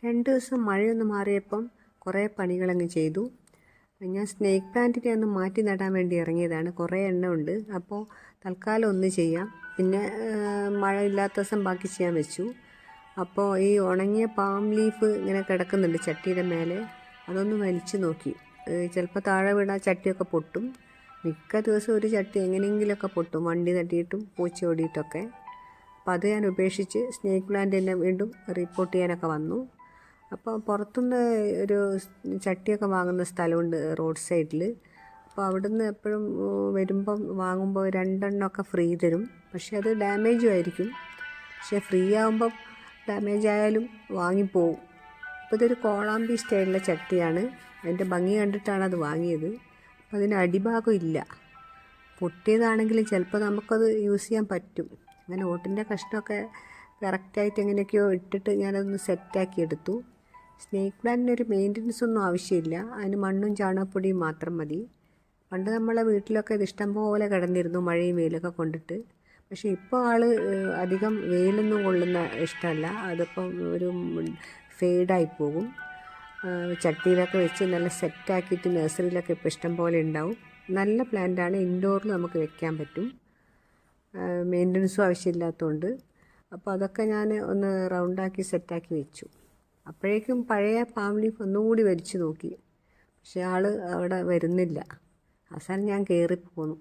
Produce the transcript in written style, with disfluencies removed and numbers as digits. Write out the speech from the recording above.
2 ദിവസം മഴയൊന്ന് മാറിയപ്പം കുറേ പണികളങ്ങ് ചെയ്തു. ഞാൻ സ്നേക്ക് പ്ലാന്റിനെ ഒന്ന് മാറ്റി നടാൻ വേണ്ടി ഇറങ്ങിയതാണ്. കുറേ എണ്ണം ഉണ്ട്. അപ്പോൾ തൽക്കാലം ഒന്ന് ചെയ്യാം, പിന്നെ മഴ ഇല്ലാത്ത ദിവസം ബാക്കി ചെയ്യാൻ വെച്ചു. അപ്പോൾ ഈ ഉണങ്ങിയ പാം ലീഫ് ഇങ്ങനെ കിടക്കുന്നുണ്ട് ചട്ടിയുടെ മേലെ. അതൊന്ന് വലിച്ചു നോക്കി. ചിലപ്പോൾ താഴെ വീണാൽ ചട്ടിയൊക്കെ പൊട്ടും. മിക്ക ദിവസവും ഒരു ചട്ടി എങ്ങനെയെങ്കിലുമൊക്കെ പൊട്ടും, വണ്ടി തട്ടിയിട്ടും പൂച്ച ഓടിയിട്ടൊക്കെ. അപ്പോൾ അത് ഞാൻ ഉപേക്ഷിച്ച് സ്നേക്ക് പ്ലാന്റ് തന്നെ വീണ്ടും റിപ്പോർട്ട് ചെയ്യാനൊക്കെ വന്നു. അപ്പോൾ പുറത്തുനിന്ന് ഒരു ചട്ടിയൊക്കെ വാങ്ങുന്ന സ്ഥലമുണ്ട് റോഡ് സൈഡിൽ. അപ്പോൾ അവിടുന്ന് എപ്പോഴും വരുമ്പം വാങ്ങുമ്പോൾ 2 എണ്ണമൊക്കെ ഫ്രീ തരും. പക്ഷേ അത് ഡാമേജും ആയിരിക്കും. പക്ഷേ ഫ്രീ ആകുമ്പം ഡാമേജ് ആയാലും വാങ്ങിപ്പോവും. അപ്പോൾ ഇതൊരു കോളാമ്പി സ്റ്റൈലിലെ ചട്ടിയാണ്. അതിൻ്റെ ഭംഗി കണ്ടിട്ടാണ് അത് വാങ്ങിയത്. അപ്പോൾ അതിന് അടിഭാഗം ഇല്ല. പൊട്ടിയതാണെങ്കിലും ചിലപ്പോൾ നമുക്കത് യൂസ് ചെയ്യാൻ പറ്റും. അങ്ങനെ ഓട്ടിൻ്റെ കഷ്ണമൊക്കെ കറക്റ്റായിട്ട് എങ്ങനെയൊക്കെയോ ഇട്ടിട്ട് ഞാനതൊന്ന് സെറ്റാക്കി എടുത്തു. സ്നേക്ക് പ്ലാന്റിന് ഒരു മെയിൻ്റനൻസ് ഒന്നും ആവശ്യമില്ല. അതിന് മണ്ണും ചാണകപ്പൊടിയും മാത്രം മതി. പണ്ട് നമ്മളെ വീട്ടിലൊക്കെ ഇത് ഇഷ്ടം പോലെ കിടന്നിരുന്നു, മഴയും വെയിലൊക്കെ കൊണ്ടിട്ട്. പക്ഷേ ഇപ്പോൾ അധികം വെയിലൊന്നും കൊള്ളുന്ന ഇഷ്ടമല്ല. അതിപ്പം ഒരു ഫെയ്ഡായി പോകും. ചട്ടിയിലൊക്കെ വെച്ച് നല്ല സെറ്റാക്കിയിട്ട് നഴ്സറിയിലൊക്കെ ഇപ്പോൾ ഇഷ്ടം പോലെ ഉണ്ടാവും. നല്ല പ്ലാന്റാണ്, ഇൻഡോറിൽ നമുക്ക് വെക്കാൻ പറ്റും. മെയിൻ്റനൻസും ആവശ്യമില്ലാത്തതുകൊണ്ട്. അപ്പോൾ അതൊക്കെ ഞാൻ ഒന്ന് റൗണ്ടാക്കി സെറ്റാക്കി വെച്ചു. അപ്പോഴേക്കും പഴയ പാം ലീഫ് ഒന്നുകൂടി വലിച്ചു നോക്കി. പക്ഷേ അവിടെ വരുന്നില്ല. അവസാനം ഞാൻ കയറിപ്പോന്നു.